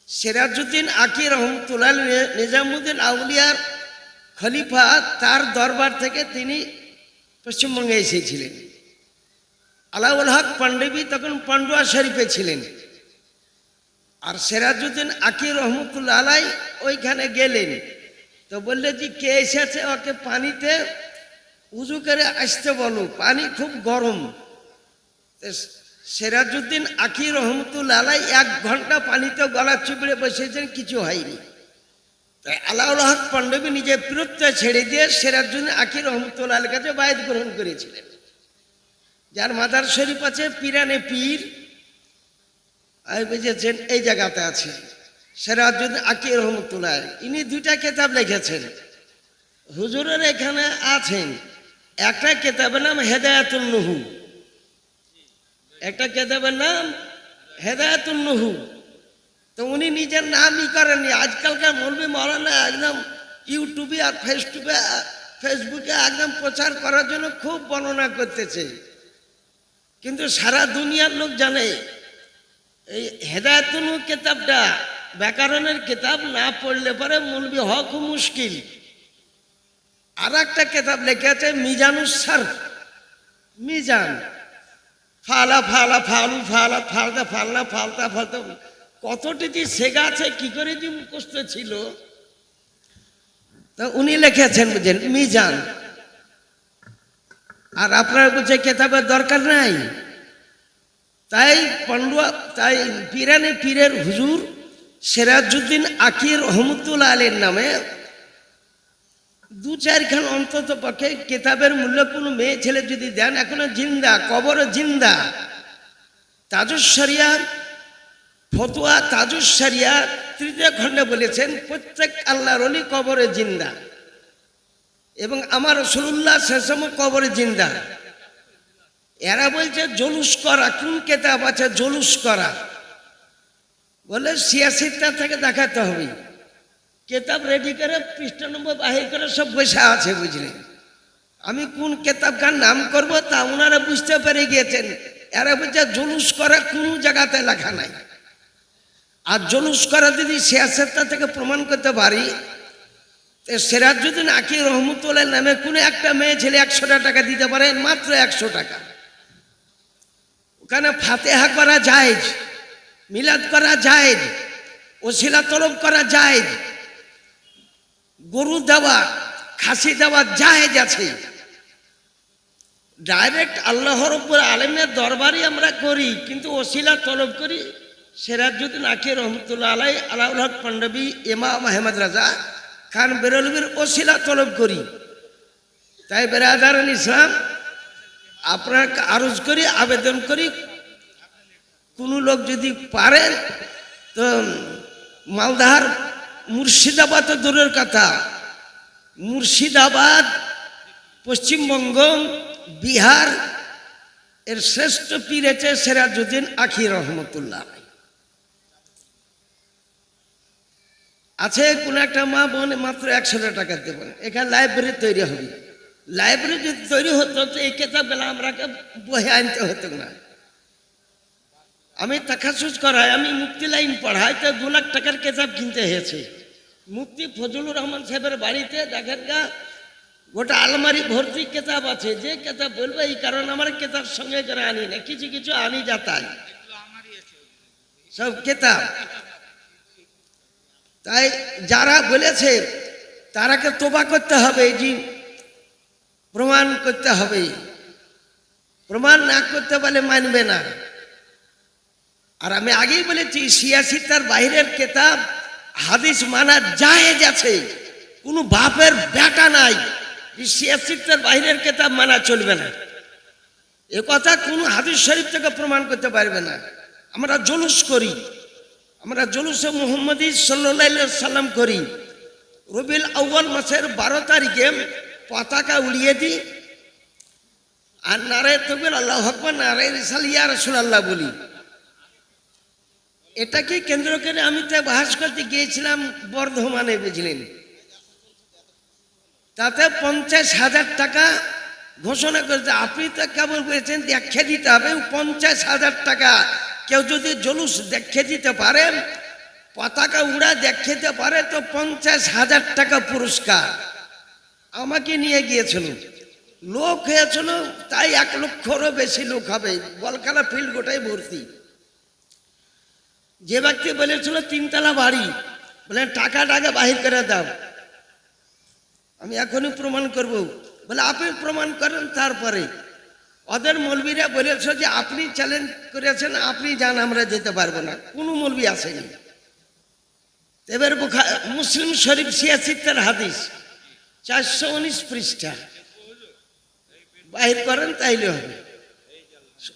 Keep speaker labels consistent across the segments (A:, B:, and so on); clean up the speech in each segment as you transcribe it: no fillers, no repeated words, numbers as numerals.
A: সিরাজউদ্দিন আকি রহমতুল্লাহ নিজামুদ্দিন আউলিয়ার খলিফা, তার দরবার থেকে তিনি পশ্চিমবঙ্গে এসেছিলেন। আলাউল হক পাণ্ডবী তখন পান্ডুয়া শরীফে ছিলেন, আর সিরাজউদ্দিন আকি রহমতুল্লাহ আলাই ওইখানে গেলেন। তো বললে যে কে এসেছে, ওকে পানিতে উজু করে আসতে বলো, পানি খুব গরম। সিরাজউদ্দিন আকি রহমতুল্লাহ আলাই 1 ঘন্টা পানিতে গলা চুপড়ে বসেছেন, কিছু হয়নি। তাই আলাউল হক পাণ্ডবী নিজের বীরত্ব ছেড়ে দিয়ে সিরাজউদ্দিন আকি রহমতুল্লাহ আলাইর কাছে বায়াত গ্রহণ করেছিলেন, যার মাজার শরীফ আছে পিরানে পীর, বুঝেছেন, এই জায়গাতে আছে সিরাজউদ্দিন আকি রহমতুল্লাহ। ইনি 2টা কিতাব লিখেছেন, হুজুরের এখানে আছেন। একটা কিতাবের নাম হেদায়াতুন নুহু, একটা কিতাবের নাম হেদায়াতুন নুহু। তো উনি নিজের নামই করেননি। আজকালকার মৌলবি মাওলানা একদম ইউটিউবে আর ফেসবুকে একদম প্রচার করার জন্য খুব বর্ণনা করতেছে, কিন্তু সারা দুনিয়ার লোক জানে এই হেদায়াতুন নুহু কিতাবটা ব্যাকরণের কিতাব, না পড়লে পরে মৌলবি হওয়া খুব মুশকিল। আর একটা কিতাব লেখা আছে মিজানুস সরফ, মিজান, ফালা ফালা ফালু ফালা ফালতা ফালনা ফালতা ফালতা, কতটি যে সেগা আছে, কি করে যে মুখস্থ ছিল। তা উনি লিখেছেন বুঝেন মিজান। আর আপনার বুঝে কেতাবের দরকার নাই। তাই তাই পিরানে পীরের হুজুর সিরাজউদ্দিন আকি রহমতুল্লাহ আলাইহির নামে 2-4 খান অন্তত পক্ষে কিতাবের মূল্য কোনো মেয়ে ছেলে যদি দেন, এখনো জিন্দা, কবরে জিন্দা। তাজুস শরিয়া ফতোয়া তাজুস শরিয়া 3য় খণ্ডে বলেছেন প্রত্যেক আল্লাহর ওলি কবরে জিন্দা, এবং আমার রাসূলুল্লাহ সাল্লাল্লাহু আলাইহি ওয়াসাল্লাম কবরে জিন্দা। এরা বলছে জলুস করা, কোন কিতাব আছে জলুস করা? বলে 86টা থেকে দেখাতে হবে। কিতাব রেডি করে পৃষ্ঠা নম্বর বাহির করে সব বসে আছে, বুঝলেন। আমি কোন কিতাবকার নাম করব তা ওনারা বুঝতে পেরে গিয়েছেন। এরা বলছে জলুস করা কোনো জায়গাতে লেখা নাই। আর জলুস করা যদি 86টা থেকে প্রমাণ করতে পারি, সিরাজউদ্দিন আকি রহমতুল্লাহ নামে কোনো একটা মেয়ে ছেলে 100 টাকা দিতে পারে, মাত্র 100 টাকা। ওখানে ফাতেহা করা জায়েজ, মিলাদ করা জায়েজ, ওসিলা তলব করা জায়েজ, গরু দেওয়া, খাসি দেওয়া জায়েজ আছে। ডাইরেক্ট আল্লাহ রাব্বুল আলামিনের দরবারই আমরা করি, কিন্তু ওসিলা তলব করি। সিরাজউদ্দিন আকি রহমতুল্লাহ আলাইহি, আলাউল হক পাণ্ডবী, ইমাম আহমদ রাজা খান বেরলভীর ওসিলা তলব করি। তাই বেরাদারান ইসলাম, আপনাকে আরজ করি, আবেদন করি, কোনো লোক যদি পারেন তো মালদার মুর্শিদাবাদ তো দূরের কথা, মুর্শিদাবাদ, পশ্চিমবঙ্গ, বিহার এর শ্রেষ্ঠ পীর হচ্ছে সিরাজউদ্দিন আকি রহমতুল্লাহ। আছে কোন একটা মা বোন মাত্র 100 টাকা দেবেন, এখানে লাইব্রেরি তৈরি হবে। লাইব্রেরি যদি তৈরি হতো তো এই কিতাবগুলো আমরাকে বহে আনতে হতো না। আমি তাকাসুস করাই, আমি মুফতি লাইন পড়াই, তো 2 লাখ টাকার কিতাব কিনতে হয়েছে। মুফতি ফজলুর রহমান সাহেবের বাড়িতে দেখেন গা গোটা আলমারি ভর্তি কিতাব আছে। যে কিতাব বলবো, এই কারণে আমার কিতাব সঙ্গে করে আনি না, কিছু কিছু আনি যাতাই সব কিতাব। তাই যারা বলেছে তারাকে তোবা করতে হবে, জি প্রমাণ করতে হবে। প্রমাণ না করতে পারলে মানবে না। আর আমি আগেই বলেছি 86টার বাইরের কিতাব হাদিস মানা জায়েজ আছে, কোনো বাপের বেটা নাই 86টার বাইরের কিতাব মানা চলবে না। এ কথা কোনো হাদিস শরীফ থেকে প্রমাণ করতে পারবে না। আমরা জুলুস করি, আমরা জুলুসে মুহাম্মদী সাল্লাল্লাহু আলাইহি সাল্লাম করি। রবিউল আউয়াল মাসের 12 তারিখে পতাকা উড়িয়ে দিই, আর নারায়ে তাকবীর, আল্লাহু আকবার, নারায়ে রিসালাত, ইয়া রাসূলুল্লাহ বলি। এটাকে কেন্দ্র করে আমি তো বাহাস করতে গিয়েছিলাম বর্ধমানে, বুঝলেন। তাতে 50,000 টাকা ঘোষণা করেছে। আপনি তো কেবল বলেছেন দেখে দিতে হবে, 50,000 টাকা। কেউ যদি জুলুস দেখে দিতে পারেন পতাকা উড়া দেখাতে পারে তো 50,000 টাকা পুরস্কার। আমাকে নিয়ে গিয়েছিল, লোক হয়েছিল তাই 1 লক্ষরও বেশি লোক হবে, বলখানা ফিল্ড গোটাই ভর্তি। যে ব্যক্তি বলেছিল 3 তলা বাড়ি, বলে টাকা বাহির করে দাও, আমি এখনই প্রমাণ করব। বলে আপনি প্রমাণ করেন। তারপরে ওদের মৌলবীরা বলেছে যে আপনি চ্যালেঞ্জ করেছেন, আপনি যান, আমরা যেতে পারবো না। কোনো মৌলবী আসেনি। এবার মুসলিম শরীফ 86 হাদিস 419 পৃষ্ঠা বাহির করেন, তাইলে হবে।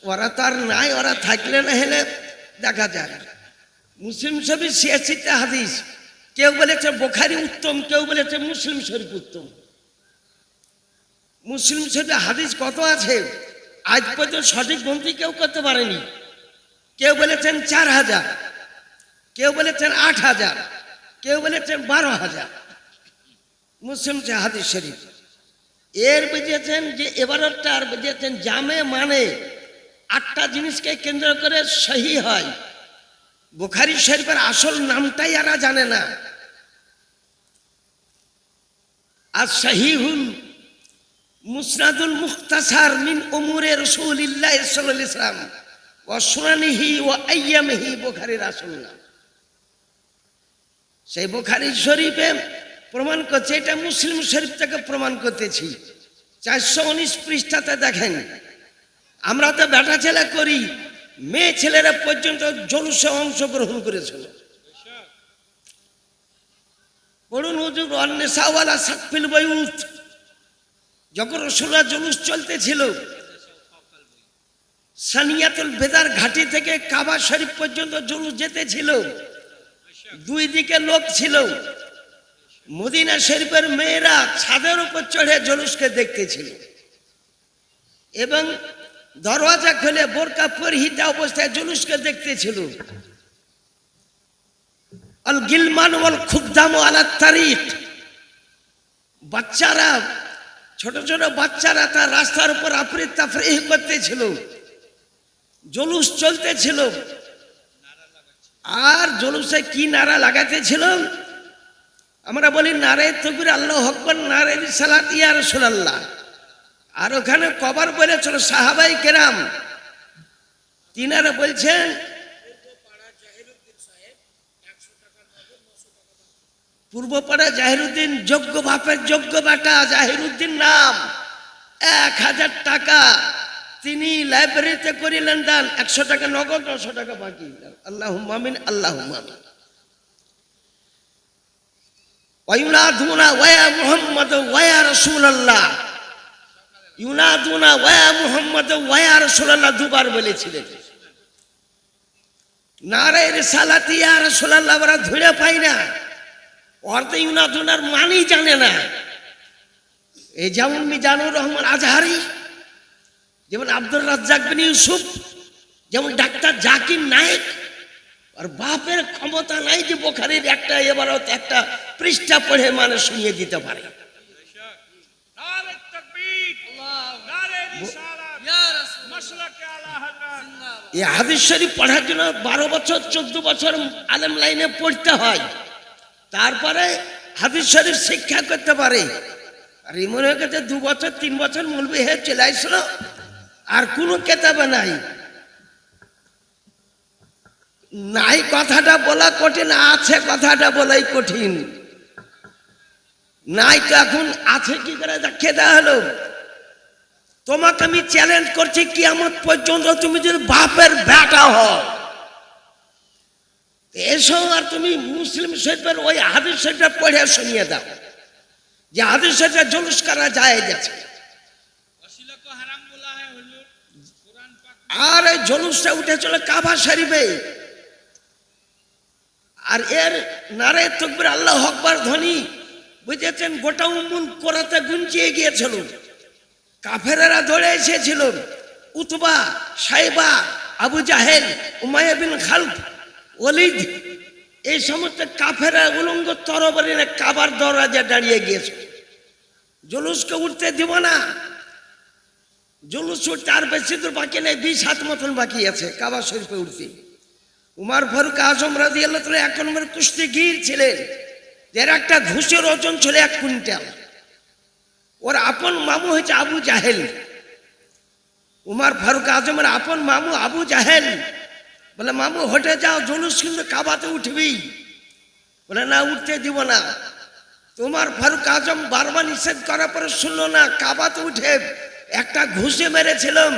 A: ওরা তো আর নাই, ওরা থাকলে না হলে দেখা যায়। মুসলিম শরীফ 86 হাদিস, কেউ বলেছে বুখারী উত্তম, কেউ বলেছে মুসলিম শরীফ উত্তম। মুসলিম শরীফে হাদিস কত আছে আজ পর্যন্ত সঠিক গণতি কেউ করতে পারেনি। কেউ বলেছেন 4000, কেউ বলেছেন 8000, কেউ বলেছেন 12,000 মুসলিম হাদিস শরীফ। এর বুঝিয়েছেন যে এবারটা, আর বুঝিয়েছেন জামে মানে 8টা জিনিসকে কেন্দ্র করে সহি হয়। বুখারী শরীফের আসল নামটাই এরা জানে না। আর সহিহুল মুসনাদুল মুখতাসার মিন উমুরে রাসূলিল্লাহ সাল্লাল্লাহু আলাইহি ওয়াসাল্লাম ওয়া সুনানিহি ওয়া আইয়ামিহি, বুখারীর আসল নাম। সেই বুখারী শরীফে প্রমাণ করছে, এটা মুসলিম শরীফ থেকে প্রমাণ করতেছি। 419 পৃষ্ঠাতে দেখেন। আমরা তো বেটা ছেলে করি, মেয়ে ছেলেরা পর্যন্ত জলুসে অংশগ্রহণ করেছিল। পড়ুন হুজুর, অন্নেসা ওয়ালা সাকফিল বায়ুত, যখন রাসূলুল্লাহ জলুস চলতেছিল সানিয়াতুল বেদার ঘাটি থেকে কাবা শরীফ পর্যন্ত জলুস যেতেছিল, 2 দিকে লোক ছিল। মদিনা শরীফের মেয়েরা ছাদের উপর চড়ে জলুসকে দেখতেছিল এবং দরওয়াজা খুলে বোরকা পরিহিত অবস্থায় জলুসকে দেখতেছিল। আল গিলমান ওয়াল খুদ্দাম আলা তারিক, বাচ্চারা, ছোট ছোট বাচ্চারা তার রাস্তার উপর আফরিত তাফরিহ করতেছিল, জলুস চলতেছিল। আর জলুসে কি নারা লাগাতেছিল? আমরা বলি নারে তাকবীর, আল্লাহু আকবার, নারে রিসালাত, ইয়া রাসূলুল্লাহ। আর ওখানে কবর বলেছিল সাহাবাই কেরাম, তিনারা বলছেন পূর্বপাড়া জাহিরুদ্দিন, যোগ্য বাপের যোগ্য বেটা জাহিরুদ্দিন নাম, 1000 টাকা তিনি লাইব্রেরিতে করিলেন দান। 100 টাকা নগদ, 900 টাকা বাকি। আল্লাহুম্মা আমিন, আল্লাহুম্মা আমিন। ওয়ায়ুনাদুনা ওয়া মুহাম্মদ ওয়া রাসূলুল্লাহ, ইউনাদুনা ওয়া মুহাম্মদ ওয়া রাসূলুল্লাহ 2 বার বলেছিলেন। নারে রিসালাত ইয়া রাসূলুল্লাহ ওরা ধরে পাই না, অর্থ ইউনাদুনার মানেই জানে না। এই যেমন মিজানুর রহমান আজহারি, যেমন আব্দুর রাজ্জাক বিন ইউসুফ, যেমন ডাক্তার জাকির নায়েক। আর বাপের ক্ষমতা নাই যে বুখারীর একটা ইবারত একটা পৃষ্ঠা পড়ে মানে শুনিয়ে দিতে পারে। এই হাদিস শরীফ পড়ার জন্য 12 বছর 14 বছর আলেম লাইনে পড়তে হয়, তারপরে হাদিস শরীফ শিক্ষা করতে পারে। আর মনে হয়ে গেছে 2 বছর 3 বছর মৌলবি হয়ে চলে আসছিল, আর কোনো কেতাবে নাই। নাই কথাটা বলা কঠিন, আছে কথাটা বলাই কঠিন। নাই তো এখন আছে কি করে দেখে দেওয়া হলো। তোমাকে আমি চ্যালেঞ্জ করছি, কিয়ামত পর্যন্ত তুমি যদি বাপের বেটা হও, এসো আর তুমি মুসলিম শরীফের ওই হাদিস শরীফটা পড়ে শুনিয়ে দাও যে হাদিস শরীফে জলুস করা যায় গেছে। আর এই জলুসটা উঠে চলে কাবা শরীফে। আর এর নারে তাকবীর, আল্লাহু আকবার ধ্বনি বুঝেছেন গোটা উম্মুল কোরাতে গুঞ্জিয়ে গিয়েছিল। কাফেরেরা দৌড়ে এসেছিল। উতবা, সাইবা, আবু জাহেল, উমাইয়া বিন খালফ, ওয়ালিদ, এই সমস্ত কাফেরা উলঙ্গ তরবারি নিয়ে কাবার দরজা দাঁড়িয়ে গিয়েছে। জুলুসকে উঠতে দিব না। জুলুস উঠতে আর বেশি দূর বাকি নেই, 20 হাত মতন বাকি আছে কাবা শরীফে উঠতে। উমর ফারুক আজম রাদিয়াল্লাহু তাআলা 1 নম্বর কুস্তিগীর ছিলেন, যার একটা ঘুষের ওজন ছিল 1 কুইন্টাল। ওর আপন মামু হচ্ছে আবু জাহেল। উমর ফারুক আজমের আপন মামু আবু জাহেল বলে, মামু হটে যাও, জুলুস কিন্তু কাবাতে উঠবি। বলে, না, উঠতে দিব না। তোমার ফারুক আজম বারবার নিষেধ করার পরে শুনলো না, কাবাতে উঠে একটা ঘুষে মেরেছিলাম,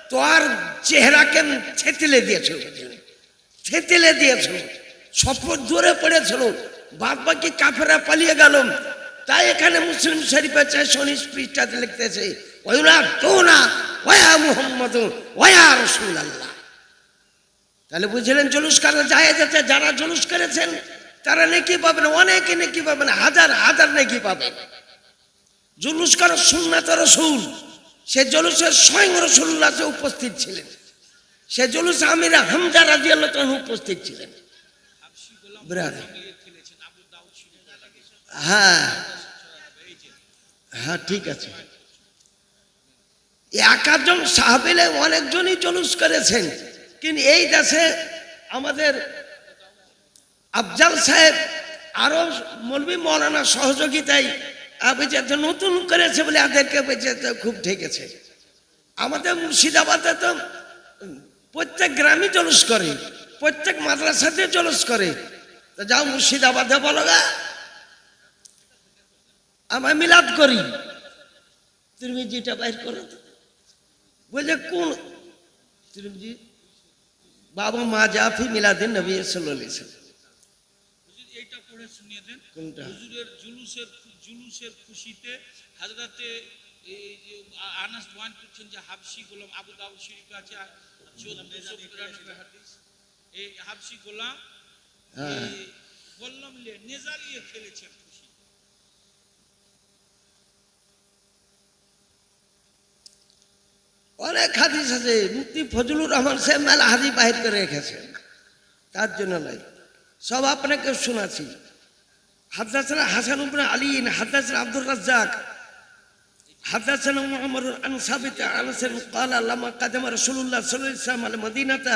A: তো আর চেহারাকে ছেঁতলে দিয়েছিল, ছেঁতলে দিয়েছিল, শপথ দূরে পড়েছিল, বাদ বাকি কাফেরা পালিয়ে গেল। তাই এখানে মুসলিম শরীফে 419 পৃষ্ঠাতে লিখতেছে, ওয়া তোনা ওয়া মুহাম্মদ ওয়া রাসূলুল্লাহ। তাহলে বুঝলেন জুলুস করা জায়েজ আছে। যারা জুলুস করেছেন তারা নেকি পাবেন, অনেকে নেকি পাবেন, হাজার হাজার নেকি পাবেন। জুলুস করা সুন্নাত রাসূল, সে জুলুসে স্বয়ং রাসূলুল্লাহ উপস্থিত ছিলেন। সে জুলুসে আমির হামজা রাদিয়াল্লাহু তাআলা উপস্থিত ছিলেন। হ্যাঁ হ্যাঁ, ঠিক আছে। 1 জন সাহাবীলে অনেকজনই জুলুস করেছেন, কিন্তু এই দেশে আমাদের আফজাল সাহেব আরো মৌলভী মৌলানা সহযোগিতায় নতুন করেছে বলে এদেরকে খুব ঠেকেছে। আমাদের মুর্শিদাবাদে তো প্রত্যেক গ্রামে জলুস করে, প্রত্যেক মাদ্রাসাতে জলুস করে। তো যাও মুর্শিদাবাদে বলো গা, আমরা মিলাদ করি, তিরমিজিটা বাইর করো। বলছে কোন তিরমিজি? বাবা মা জাফি মিলাদিন নবী সাল্লাল্লাহু আলাইহি ওয়াসাল্লাম।
B: এইটা পড়ে শুনিয়ে দেন।
A: কোনটা?
B: হুজুরের জুলুসের খুশিতে হযরতে আনাস বয়ান করছেন যে হাবশি গোলাম, আবু দাউদ শরীফে আছে 1493 হাদিস। এই হাবশি গোলাম বললাম নেজালিয়ে খেলেছেন খুশি।
A: অনেক হাদিস আছে, মুফতি ফজলুর রহমান সাহেব মেলা হাদিস বাহির করে রেখেছেন, তার জন্য নয়, সব আপনাকে শোনাচ্ছি। হাদাসানা হাসান ইবনে আলী, হাদাসানা আব্দুর রাজ্জাক, হাদাসানা মুহাম্মদ আন সাবিত আনাস قال لما قدم رسول الله صلى الله عليه وسلم على المدينة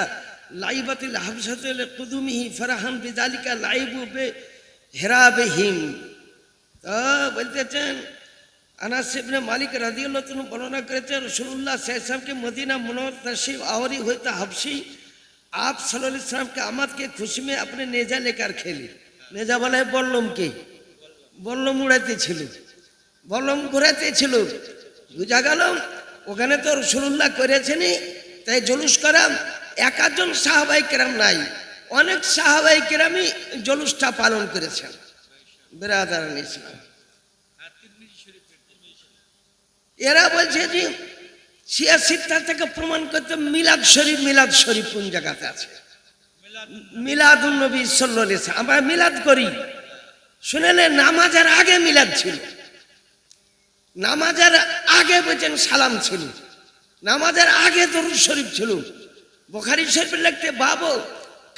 A: لعبت الحبشة لقدومه فرحا بذلك لعبوا بهرابهم। বলতেছেন আনাস ইবনে মালিক রাদিয়াল্লাহু তাআলা বর্ণনা করেছেন, রাসূলুল্লাহ সাল্লাল্লাহু আলাইহি ওয়াসাল্লাম के मदीना मुनव्वर तशरीफ आवरी हुई तो हबशी आप सल्लल्लाहु अलैहि वसल्लम के आमद के खुशी में अपने नेजा लेकर खेली। नेजा বলে বল্লম, কে বল্লম উড়াইতে ছিল, বল্লম ঘুরাইতে ছিল। বুঝা গেল ওখানে তো রাসূলুল্লাহ করেছেনি, তাই জুলুস করা 1 জন সাহাবাই কেরাম নাই, অনেক সাহাবাই কেরামই জুলুসটা পালন করেছেন। বিরাদারান ইসলাম, এরা বলছে যে শিয়া সিত্তা থেকে প্রমাণ করতে মিলাদ শরীফ কোন জায়গাতে আছে? মিলাদুন নবী সাল্লাল্লাহু আলাইহি ওয়াসাল্লাম। আমরা মিলাদ করি, শুনেলে নামাজের আগে মিলাদ ছিল, নামাজের আগে বলছেন সালাম ছিল, নামাজের আগে দরুদ শরীফ ছিল। বুখারী শরীফে লিখতে বাবু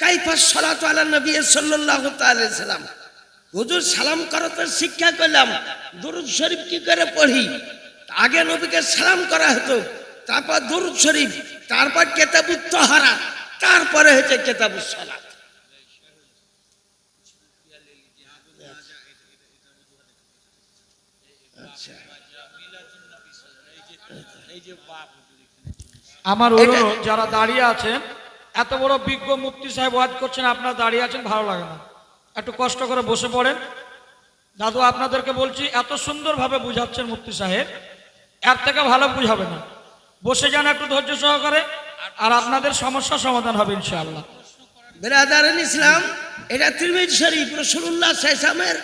A: কাইফা সালাতু আলা নবী সাল্লাল্লাহু তাআলা আলাইহি সাল্লাম, হুজুর সালাম করতে শিক্ষা করলাম, দরুদ শরীফ কি করে পড়ি? আগে নবীকে সালাম করা হতো, তারপর দরুদ শরীফ, তারপর কিতাবুত তাহারা, তারপরে হচ্ছে কিতাবুস সালাত।
C: আমার অনুরোধ, যারা দাঁড়িয়ে আছেন, এত বড় বিজ্ঞ মুফতি সাহেব ওয়াজ করছেন, আপনারা দাঁড়িয়ে আছেন, ভালো লাগে না, একটু কষ্ট করে বসে পড়েন। দাদু আপনাদেরকে বলছি, এত সুন্দরভাবে বুঝাচ্ছেন মুফতি সাহেব, এর থেকে ভালো বুঝাবে না। বসে যান একটু ধৈর্য সহকারে, আর আপনাদের সমস্যা সমাধান হবে ইনশাআল্লাহ।
A: বিরাদারান ইসলাম, এটা তিরমিজি শরীফ, রাসূলুল্লাহ সাল্লাল্লাহু আলাইহি ওয়াসাল্লামের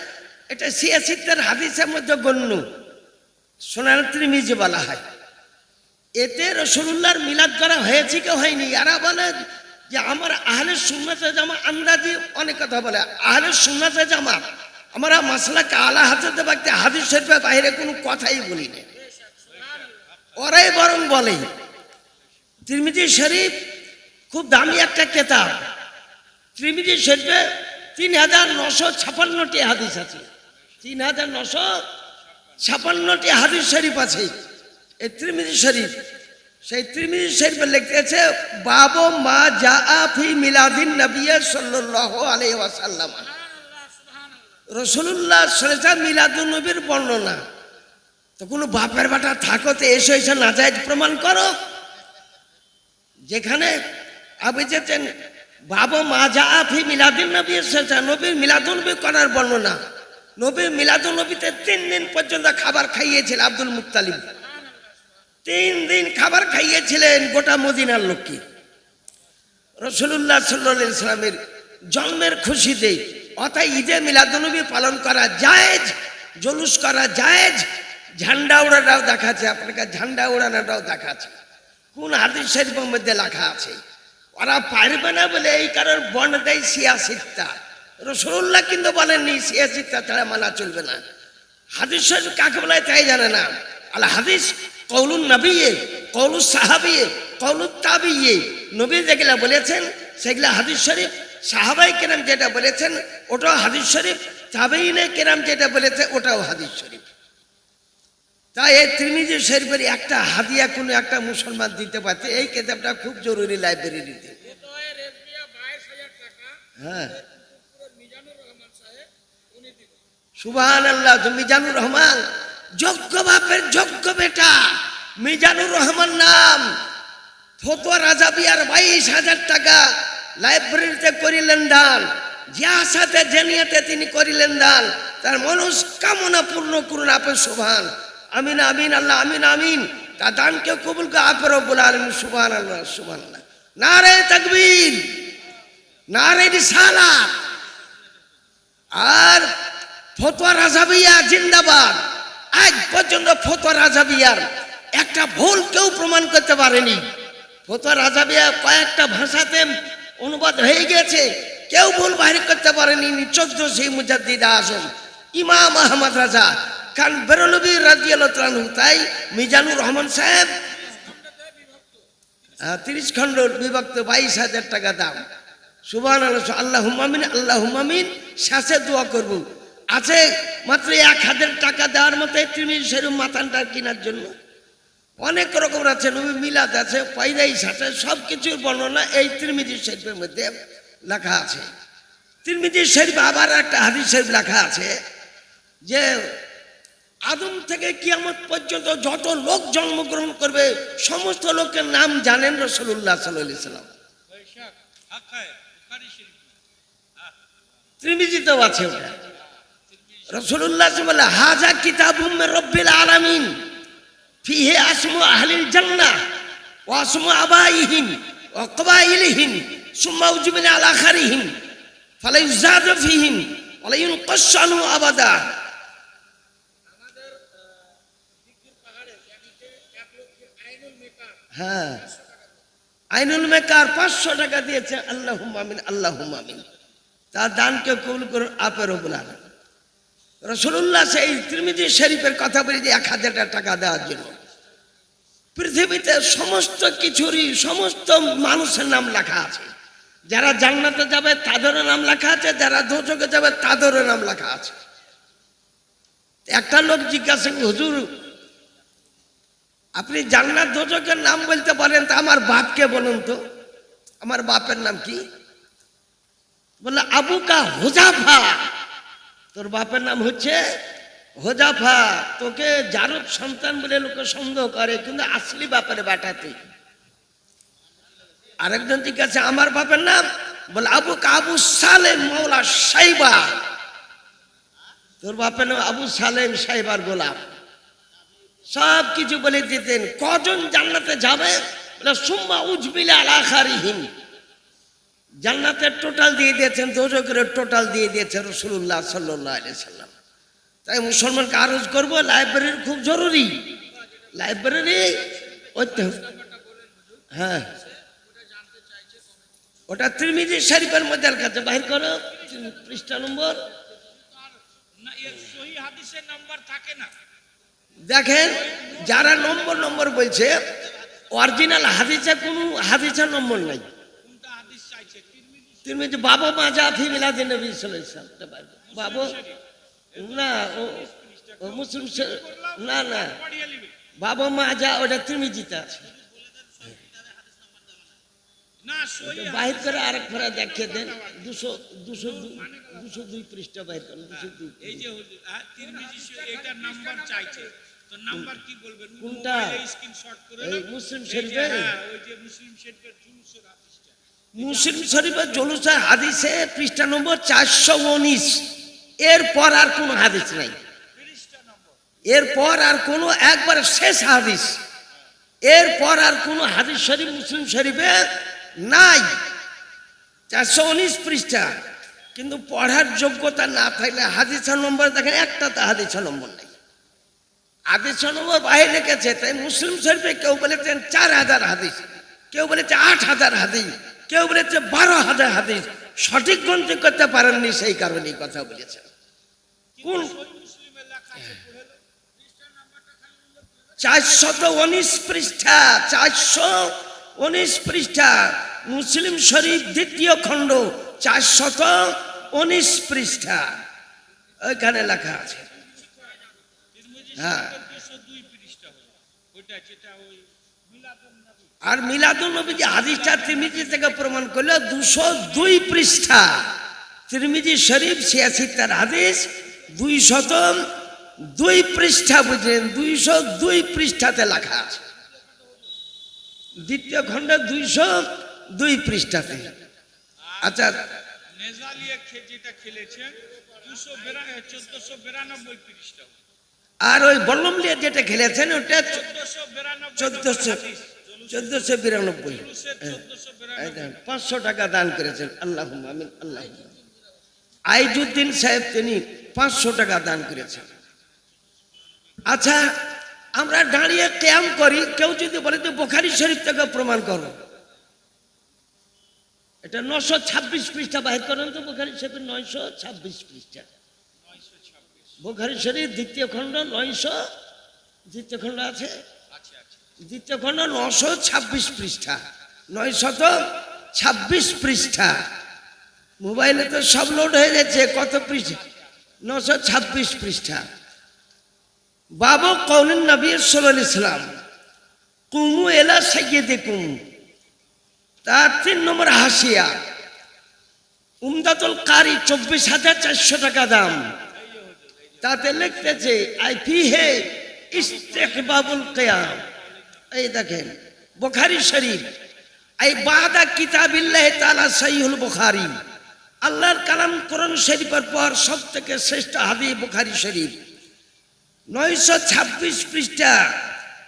A: এটা সিয়াসিত্তের হাদিসের মধ্যে গণ্য, সুনান তিরমিজি বলা হয়। এতে রাসূলুল্লাহর মিলাদ করা হয়েছে কি হয়নি? এরা বলে যে আমার আহলে সুন্নাতে জামা, আন্দাজি অনেক কথা বলে, আহলে সুন্নাতে জামা আমরা মাসলাকে আলা হাতে বাকি হাদিস শরীফের বাইরে কোনো কথাই বলি না, ওরাই বরং বলে। তিরমিজি শরীফ খুব দামি একটা কিতাব, তিরমিজি শরীফে 3956টি হাদিস আছে, 3956টি হাদিস শরীফ আছে এই তিরমিজি শরীফ। সেই তিরমিজি শরীফে লিখতেছে বাবু মা জাআ ফি মিলাদিন নবী সাল্লাল্লাহু আলাইহি ওয়াসাল্লাম। রাসূলুল্লাহ সাল্লাল্লাহু আলাইহি ওয়াসাল্লাম মিলাদুন নবীর বর্ণনা। তো কোনো বাপের বাটা থাকো তো এসে এসে নাজায়েজ প্রমাণ করো। যেখানে আপনি যেতেন বাবু মা জাআ ফি মিলাদিন নবী সাল্লাল্লাহু আলাইহি ওয়াসাল্লাম, নবীর মিলাদুন নবী করার বর্ণনা। নবীর মিলাদুন নবীতে 3 দিন পর্যন্ত খাবার খাইয়েছিল আব্দুল মুত্তালিব। 3 দিন খাবার খাইয়েছিলেন গোটা মদিনার লোককে। রাসূলুল্লাহ সাল্লাল্লাহু আলাইহি ওয়াসাল্লামের জন্মের খুশিতে অর্থাৎ ঈদে মিলাদুন্নবী পালন করা জায়েজ, জুলুস করা জায়েজ, ঝান্ডা ওড়ানোটাও দেখাচ্ছে, আপনাকে ঝান্ডা ওড়ানোটাও দেখাচ্ছে। কোন হাদিস শরীফের মধ্যে লেখা আছে? ওরা পারবে না বলে এই কারণ বর্ণ দেয় সিয়াসিত্তা। রাসূলুল্লাহ কিন্তু বলেননি সিয়াসিত্তা ছাড়া মানা চলবে না। হাদিস শরীফ কাকে বলে তাই জানে না। আল হাদিস কওলুন নবী, কওলুস সাহাবী, কওলুত তাবী। নবী যেগুলা বলেছেন সেগুলা হাদিস শরীফ, সাহাবাই কেরাম যেটা বলেছেন ওটাও হাদিস শরীফ, তাবেঈনে কেরাম যেটা বলেছে ওটাও হাদিস শরীফ। তাই এই তিরমিজি শরীফের একটা হাদিয়া কোনো একটা মুসলমান দিতে পারছে। এই কিতাবটা খুব জরুরি লাইব্রেরিতে। হ্যাঁ, সুবহানাল্লাহ। মিজানুর রহমান যোগ্য বাপের যোগ্য বেটা, মিজানুর রহমান নাম। ফতোয়া রাজাবিয়ার 22,000 টাকা লাইব্রেরিতে করিলেন দান। যে আশাতে জেনিয়াতে তিনি করিলেন দান, তার মনস্কামনা পূর্ণ করুন আপনি সুবহান। আমিন আমিন আল্লাহ আমিন আমিন। তার দানকে কবুল করে আপনি রব্বুল আলামিন। সুবহানাল্লাহ সুবহানাল্লাহ। নারে তাকবীর, নারে রিসালাত। আর ফতোয়া রাজাবিয়া জিন্দাবাদ। আজ পর্যন্ত ফতোয়া রাজাবিয়ার একটা ভুল কেউ প্রমাণ করতে পারেনি। ফতোয়া রাজাবিয়া কয়েকটা ভাষাতে অনুবাদ হয়ে গেছে, কেউ ভুল বাহির করতে পারেনি। 14 মুজাদ্দিদ আজম ইমাম আহমদ রাজা খান বেরলভী রাদিয়াল্লাহু তাআলা আনহু। তাই মিজানুর রহমান সাহেব 30 খণ্ড বিভক্ত, 22,000 টাকা দাম। সুবহানাল্লাহ। আল্লাহুম্মা আমিন আল্লাহুম্মা আমিন। শেষে দোয়া করব। আছে মাত্র 1,000 টাকা দেওয়ার মতো তিরমিজি শরীফ মাথানটা কেনার জন্য। অনেক রকম আছে, নবী মিলাদ আছে, পয়দাইশ আছে, সব কিছুর বর্ণনা এই তিরমিজি শরীফের মধ্যে লেখা আছে। তিরমিজি শরীফ আবার একটা হাদিস শরীফ লেখা আছে যে আদম থেকে কিয়ামত পর্যন্ত যত লোক জন্মগ্রহণ করবে সমস্ত লোকের নাম জানেন রাসূলুল্লাহ সাল্লাল্লাহু আলাইহি ওয়াসাল্লাম। তিরমিজিতেও আছে ওটা। রাসূলুল্লাহ বলে হাজা কিতাবুম মির রাব্বিল আলামিন ফিহি আসমু আহলিল জান্নাহ ওয়া আসমু আবাইহিম ওয়া কবাইলিহিম সুম্মা উজমিনা আলা আখারিহিম ফালা ইউজাদু ফিহিম ওয়া লা ইউনকাসু আবাদা। হ্যাঁ, আইনুল মেকার 500 টাকা দিয়েছে। আল্লাহুম্মা আমিন আল্লাহুম্মা আমিন। তার দানকে কবুল করুন আপনি রব্বুল আলামিন। রাসূলুল্লাহ সেই তিরমিজি শরীফের কথা বলে যে 1,000 টাকা দেওয়ার জন্য পৃথিবীতে সমস্ত কিছুরই সমস্ত মানুষের নাম লেখা আছে। যারা জান্নাতে যাবে তাদেরও নাম লেখা আছে, যারা দোজখে যাবে তাদেরও নাম লেখা আছে। একটা লোক জিজ্ঞাসা করে, হুজুর আপনি জান্নাত দোজখের নাম বলতে পারেন, তা আমার বাপকে বলুন তো, আমার বাপের নাম কি? বললো আবুকা হুজাফা। তোর বাপের নাম হচ্ছে হুজাফা। তোকে জারদ সন্তান বলে লোকে সন্দেহ করে, কিন্তু আসলি বাপের বেটা তুই। আরেকজন জিজ্ঞাসা আমার বাপের নাম? বলে আবুকা আবু সালেম মাওলা সাইবা। তোর বাপের নাম আবু সালেম সাইবার গোলাম। সব কিছু বলে দিতেন। কজন জান্নাতে যাবে? বলে সুম্মা উজবিলা আলা আখারিহিম। জান্নাতের টোটাল দিয়ে দিয়েছেন, দোজখের টোটাল দিয়ে দিয়েছেন রাসূলুল্লাহ সাল্লাল্লাহু আলাইহি সাল্লাম। তাই মুসলমানকে আরজ করবো লাইব্রেরি খুব জরুরি। লাইব্রেরি হ্যাঁ, ওটা তিরমিজি শরীফের মধ্যে কাছে বাহির করো, পৃষ্ঠা নম্বর। দেখেন যারা নম্বর বলছে, অরিজিনাল হাদিসে কোনো হাদিসের নম্বর নাই। তিরমিজি বাবু মা জা ফি মিলাদিন নবী সাল্লাল্লাহু আলাইহি ওয়াসাল্লাম। বাবু না, ও মুসলিম না না, বাবু মা যা ওটা তিরমিজিতে আছে।
B: না সহি
A: বাহির করে আরেক ফেরা দেখিয়ে দেন। 202 পৃষ্ঠা বাহির করেন। 202
B: এই যে হুজুর, তিরমিজি এটার নাম্বার চাইছে, তো নাম্বার কি বলবেন?
A: কোনটা?
B: স্ক্রিনশট করে
A: এই
B: নাও।
A: মুসলিম
B: এই যে,
A: শরীফে?
B: হ্যাঁ, ওই যে মুসলিম শরীফের জুলুসের হাদিসটা।
A: মুসলিম শরীফের জলুসা হাদিসে পৃষ্ঠা নম্বর 419, এরপর আর কোনো হাদিস নাই।
B: পৃষ্ঠা নম্বর
A: এরপর আর কোনো, একবার শেষ হাদিস, এরপর আর কোনো হাদিস শরীফ মুসলিম শরীফে নাই। 419 পৃষ্ঠা। কিন্তু পড়ার যোগ্যতা না থাকলে হাদিসের নম্বর দেখেন, একটা তো হাদিসের নম্বর নেই। হাদিসের নম্বর বাইরে রেখেছে, তাই মুসলিম শরীফে কেউ বলেছেন 4000 হাদিস, কেউ বলেছে 8000 হাদিস, কেউ বলেছে 12000 হাদিস। সঠিক গণতি করতে পারেননি, সেই কারণে এই কথা বলেছেন। কোন
B: সহি মুসলিমে লেখা আছে, পড়ে নাও। পৃষ্ঠা নাম্বারটা খালি উল্লেখ করে দাও।
A: 419 পৃষ্ঠা, 419 পৃষ্ঠা, মুসলিম শরীফ দ্বিতীয় খণ্ড, 419 পৃষ্ঠা, ওইখানে লেখা আছে।
B: তিরমিজি
A: হ্যাঁ।
B: শরীফের 202 পৃষ্ঠা হলো ওইটা, যেটা ওই মিলাদুন নবী।
A: আর মিলাদুন নবী যে হাদিসটা তিরমিজি থেকে প্রমাণ করলো 202 পৃষ্ঠা। তিরমিজি শরীফ 86 তার হাদিস, 202 পৃষ্ঠা, বুঝলেন? 202 পৃষ্ঠাতে লেখা আছে, দ্বিতীয় খণ্ড 202 পৃষ্ঠাতে। আচ্ছা,
B: নেজালিয়া যেটা খেলেছেন 1492 পৃষ্ঠা।
A: আর ওই বল্লমলিয়া যেটা খেলেছেন ওটা
B: 1492
A: 1492।
B: জুলুসের 1492।
A: 500 টাকা দান করেছেন, আল্লাহ আমিন, আল্লাহ। আইজুদ্দিন সাহেব তিনি 500 টাকা দান করেছেন। আচ্ছা, আমরা দাঁড়িয়ে কিয়াম করি, কেউ যদি বলে যে বুখারী শরীফ থেকে প্রমাণ করো, এটা 926 পৃষ্ঠা বাহির করেন তো। বুখারী শরীফের 926 পৃষ্ঠা, বুখারী শরীফ দ্বিতীয় খণ্ড 900, দ্বিতীয় খণ্ড আছে, দ্বিতীয় খণ্ড 926 পৃষ্ঠা, 926 পৃষ্ঠা। মোবাইলে তো সব লোড হয়ে যাচ্ছে, কত পৃষ্ঠা? 926 পৃষ্ঠা। বাবু কওলিন নবী সাল্লাল্লাহু আলাইহি সাল্লাম কুমু এলা সাইয়্যিদিকুম, তার 3 নম্বর হাসিয়া। উমদাতুল কারি 24,400 টাকা দাম। তাতে লিখতেছে আই ফিহে ইস্তিহবাবুল কিয়াম। এই দেখেন বুখারী শরীফ, এই বাদা কিতাবিল্লাহ তাআলা সহিহুল বুখারী, আল্লাহর কালাম কোরআন শরীফের পর সবথেকে শ্রেষ্ঠ হাদিস বুখারী শরীফ, 926 পৃষ্ঠা,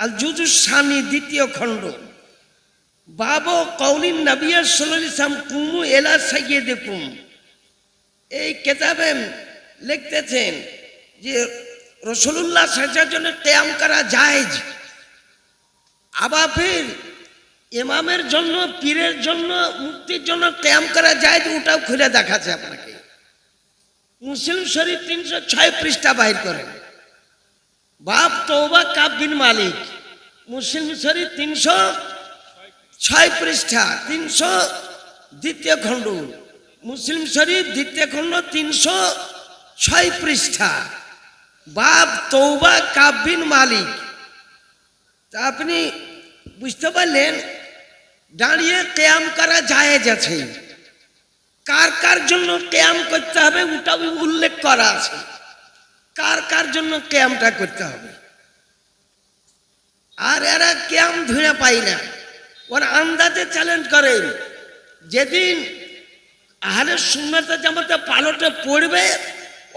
A: আল জুজুস সানি দ্বিতীয় খণ্ড। বাবু কওলিন নবী সাল্লাল্লাহু আলাইহি ওয়াসাল্লাম কুমু এলা সাইয়্যিদিকুম। এই কিতাবে লিখতেছেন যে রাসূলুল্লাহ সাল্লাল্লাহু আলাইহি ওয়াসাল্লামের জন্য কিয়াম করা জায়েজ। আবার ফির ইমামের জন্য, পীরের জন্য, মুক্তির জন্য কিয়াম করা জায়েজ, ওটাও খুলে দেখাচ্ছে আপনাকে। মুসলিম শরীফ 306 পৃষ্ঠা বাহির করেন। বাপ তওবা কাব বিন মালিক, মুসলিম শরীফ 306 পৃষ্ঠা, 300 দ্বিতীয় খণ্ড, মুসলিম শরীফ দ্বিতীয় খণ্ড 306 পৃষ্ঠা, বাপ তওবা কাব বিন মালিক। তা আপনি বুঝতে পারলেন দাঁড়িয়ে কিয়াম করা জায়েজ আছে। কার কার জন্য কিয়াম করতে হবে ওটাও উল্লেখ করা আছে, কার কার জন্য কিয়ামটা করতে হবে। আর এরা কিয়াম ধরে পাই না, ওরা আন্দাজে চ্যালেঞ্জ করে। যেদিন আহলে সুন্নাতের জামাতে পালটে পড়বে,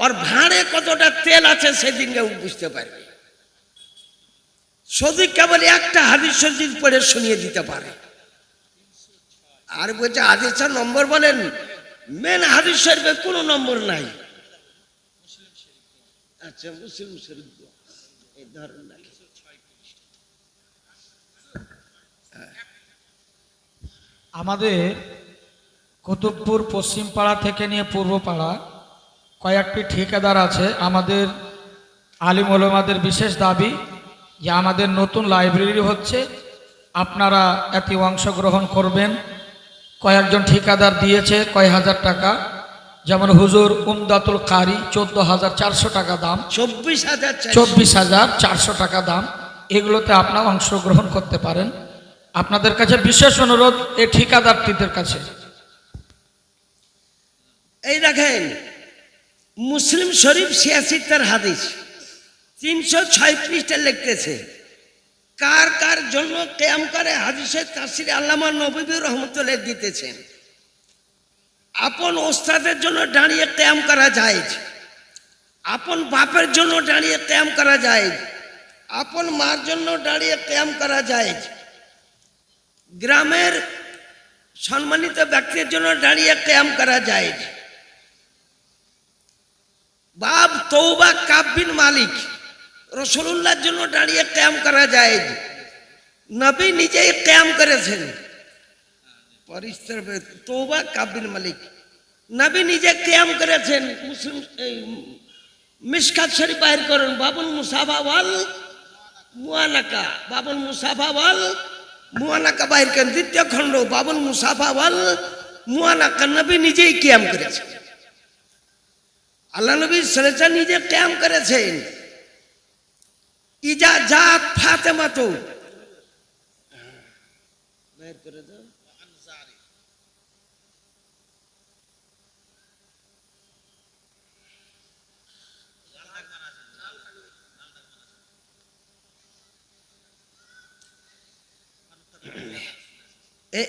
A: ওর ভাঁড়ে কতটা তেল আছে সেদিন কেউ বুঝতে পারবে। শুধু কেবল একটা হাদিস শরীফ পড়ে শুনিয়ে দিতে পারে। আর বলছে হাদিসের নম্বর বলেন, মেন হাদিস শরীফে কোনো নম্বর নাই। আচ্ছা, মুসলিম শরীফ এই ধরন লাগে।
C: আমাদের কুতুবপুর পশ্চিম পাড়া থেকে নিয়ে পূর্ব পাড়া কয়েকটি ঠিকাদার আছে। আমাদের আলিম ওলামাদের বিশেষ দাবি যে আমাদের নতুন লাইব্রেরি হচ্ছে, আপনারা এতে অংশগ্রহণ করবেন। কয়েকজন ঠিকাদার দিয়েছে কয় হাজার টাকা, যেমন হুজুর উমদাতুল কারি 14,400 টাকা দাম,
A: 24,400।
C: 24,400 টাকা দাম। এগুলোতে আপনারা অংশগ্রহণ করতে পারেন। আপনাদের কাছে বিশেষ অনুরোধ এই ঠিকাদারটিদের কাছে।
A: এই দেখেন মুসলিম শরীফ 86 হাদিস 306 পৃষ্ঠা লিখতেছে, কার কার জন্য কিয়াম করে হাদিসের তাফসীরে আল্লামা নববী রহমতুল্লাহ দিতেছেন। আপন ওস্তাদের জন্য দাঁড়িয়ে কিয়াম করা যায়, আপন বাপের জন্য দাঁড়িয়ে কিয়াম করা যায়, আপন মার জন্য দাঁড়িয়ে কিয়াম করা যায়, গ্রামের সম্মানিত ব্যক্তির জন্য দাঁড়িয়ে কিয়াম করা যায়। বাপ তৌবা কাব বিন মালিক রাসূলুল্লাহর জন্য দাঁড়িয়ে কিয়াম করা যায়, নবী নিজেই কিয়াম করেছেন। তৌবা কাব বিন মালিক নবী নিজে কিয়াম করেছেন। মুসলিম মিশকাত শরীফ বাইর করেন, বাবুল মুসাফা ওয়াল মুআনাকা, বাবুল মুসাফা ওয়াল মুআনাকা বাইর করেন, দ্বিতীয় খণ্ড বাবুল মুসাফা ওয়াল মুআনাকা। নবী নিজেই কিয়াম করেছেন, আল্লাহ নবী সাল্লাল্লাহু আলাইহি ওয়াসাল্লাম নিজে কিয়াম করেছেন। ইজা জাত ফাতেমা তো বাইর করে দাও।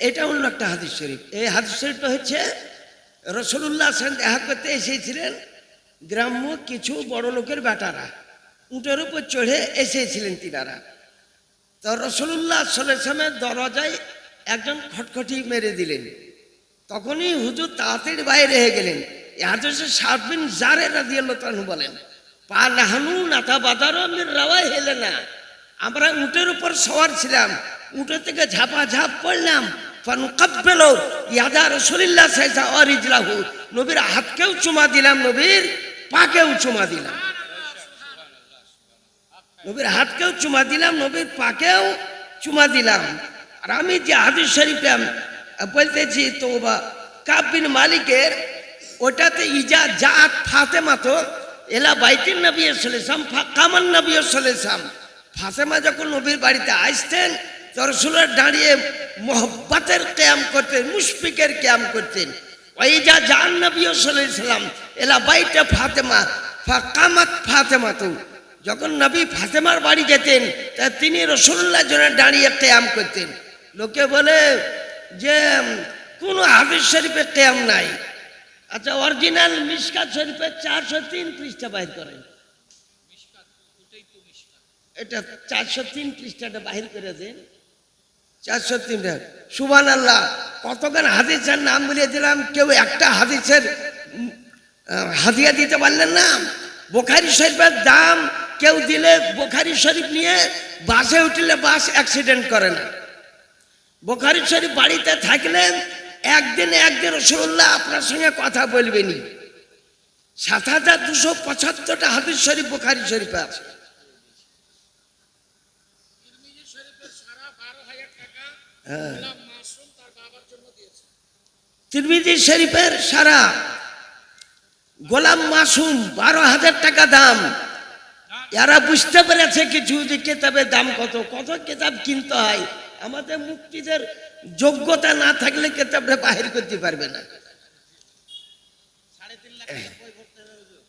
A: এটা অন্য একটা হাদিস শরীফ। এই হাদিস শরীফটা হচ্ছে রাসূলুল্লাহ সাল্লাল্লাহু আলাইহি ওয়াসাল্লাম দেখা করতে এসেছিলেন, গ্রাম্য কিছু বড় লোকের বেটারা উটের উপর চড়ে এসেছিলেন তিনারা। তো রাসূলুল্লাহ সাল্লাল্লাহু আলাইহি ওয়াসাল্লামের দরজায় একজন খটখটি মেরে দিলেন। তখনই হুজুর তাড়াতাড়ি বাইরে হয়ে গেলেন। এই হাদিসে সাদ বিন জারে রাদিয়াল্লাহু তাআলা বলেন, পা নাহানু নাতা বাদারো মির রাওয়া হেলে না, আমরা উটের উপর সওয়ার ছিলাম, উটের থেকে ঝাপাঝাপ পড়লাম, ফানুকাব্বিলু ইয়াদা রাসূলিল্লাহ সাল্লাল্লাহু আলাইহি ওয়াসাল্লাম, নবীর হাতকেও চুমা দিলাম, নবীর পাকেও চুমা দিলাম, নবীর হাতকেও চুমা দিলাম, নবীর পাকেও চুমা দিলাম। আর আমি যে হাদিস শরীফে বলতেছি তওবা কাব বিন মালিকের, ওটাতে ইজা জাত ফাতেমা তো এলা বাইতিন নবী সাল্লাল্লাহু আলাইহি ওয়াসাল্লাম ফাকামান নবী সাল্লাল্লাহু আলাইহি ওয়াসাল্লাম, ফাতেমা যখন নবীর বাড়িতে আসতেন রাসূলুল্লাহ দাঁড়িয়ে মোহব্বতের কিয়াম করতেন, মুশফিকের কিয়াম করতেন। ওইজা জান নবী সাল্লাল্লাহু আলাইহি ওয়াসাল্লাম এলা বাইতে ফাতেমা ফাকামাত ফাতেমা তো, যখন নবী ফাতেমার বাড়ি যেতেন তা তিনি রাসূলুল্লাহর জন্য দাঁড়িয়ে কিয়াম করতেন। লোকে বলে যে কোনো হাদিস শরীফে কিয়াম নাই। আচ্ছা, অরিজিনাল মিশকাত শরীফে 403 পৃষ্ঠা বাইর করেন, এটা 403 পৃষ্ঠাটা বাহির করে দেন। 403টা সুবহানাল্লাহ। কতক্ষণ হাদিসের নাম বলে দিলাম, কেউ একটা হাদিসের হাদিয়া দিতে পারলেন না। বুখারী শরীফের দাম কেউ দিলে বুখারী শরীফ নিয়ে বাসে উঠলে বাস অ্যাক্সিডেন্ট করে না। বুখারী শরীফ বাড়িতে থাকলে একদিন রাসূলুল্লাহ আপনার সঙ্গে কথা বলবেনি। 7275টা হাদিস শরীফ বুখারী শরীফে আছে। তিরমিজি শরীফের সারা গোলাম মাসুম 12,000 টাকা দাম। এরা বুঝতে পেরেছে কিছু যে কিতাবের দাম কত, কত কিতাব কিনতে হয়। আমাদের মুক্তিদের যোগ্যতা না থাকলে কিতাবটা বাহির করতে পারবে না।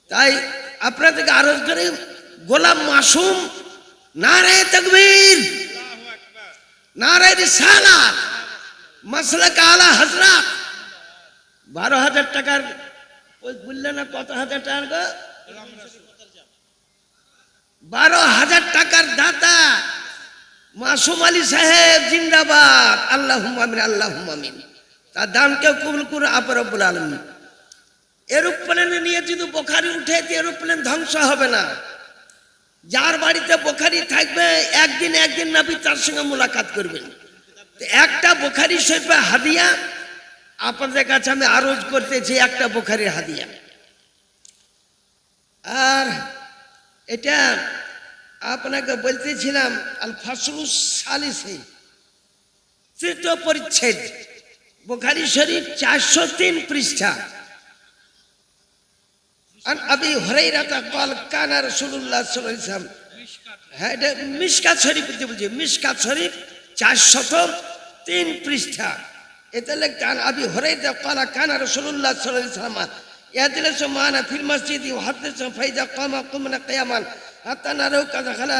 A: তাই আপনাদেরকে আরজ করি, গোলাম মাসুম নারায়ে তাকবীর, নারায়ে রিসালাত, মাসলাক আলা হযরত, 12,000 টাকার ওই বললেন না কত হাজার টাকা, 12,000 টাকার দাতা মাসুম আলী সাহেব জিন্দাবাদ, আল্লাহুম্মা আমিন, আল্লাহুম্মা আমিন। তার দান কেউ কবুল করে আপনি রব্বুল আলামিন। এরোপ্লেনে নিয়ে যদি বুখারী উঠে, এরোপ্লেন ধ্বংস হবে না। যার বাড়িতে বুখারী থাকবে একদিন নবী তার সঙ্গে মোলাকাত করবেন। একটা বুখারী শরীফে হাদিয়া আপনাদের কাছে আমি আরজ করতেছি, একটা বুখারীর হাদিয়া। আর এটা আপনাকে বলতেছিলাম আল ফাসলুস সালিসি, তৃতীয় পরিচ্ছেদ, বুখারী শরীফ 403 পৃষ্ঠা। আন আবি হুরায়রা قال কানা রাসূলুল্লাহ সাল্লাল্লাহু আলাইহি ওয়াসাল্লাম, হ্যাঁ এটা মিশকাত শরীফ বলছি, মিশকাত শরীফ 400 3 পৃষ্ঠা। এতে লেখা আবি হুরায়রা قال كان رسول الله صلى الله عليه وسلم يجلس معنا في المسجد ويحدث فإذا قمنا قياما حتى نرى قد دخل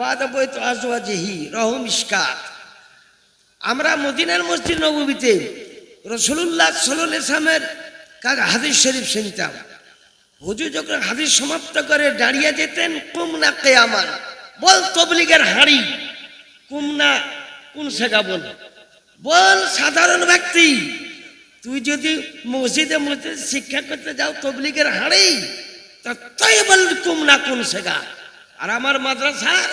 A: بعد بيت أزواجه رواه মিশকাত। আমরা মদিনার মসজিদ নববীতে রাসূলুল্লাহ সাল্লাল্লাহু আলাইহি ওয়াসাল্লামের হাদিস শরীফ শুনতাম। হুজুর যখন হাদিস সমাপ্ত করে দাঁড়িয়ে যেতেন কুমনা কিয়ামান, বল তবলিগের হাড়ি, কুমনা কোন সেগা বল, বল সাধারণ ব্যক্তি, তুই যদি মসজিদে মসজিদে শিক্ষা করতে যাও তবলিগের হাড়ি, তা তাই বল কুমনা কোন সেগা। আর আমার মাদ্রাসার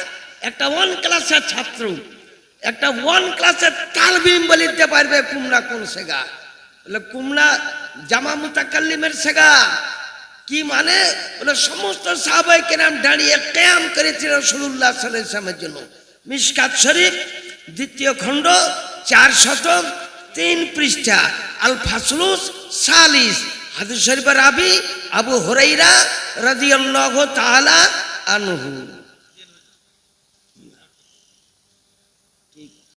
A: একটা 1 ক্লাসের ছাত্র, একটা 1 ক্লাসের তালবিম বলিতে পারবে কুমনা কোন সেগা। বলে কুমনা জামা মুতাকাল্লিমের সেগা কি মানে? বলে সমস্ত সাহাবায়ে কেরাম দাঁড়িয়ে কিয়াম করেছিল রাসূলুল্লাহ সাল্লাল্লাহু আলাইহি ওয়াসাল্লামের জন্য। মিশকাত শরীফ 2য় খণ্ড 403 পৃষ্ঠা। আল ফাসলুস সালিস, হাদিস শরীফের রাবি আবু হুরায়রা রাদিয়াল্লাহু তাআলা আনহু।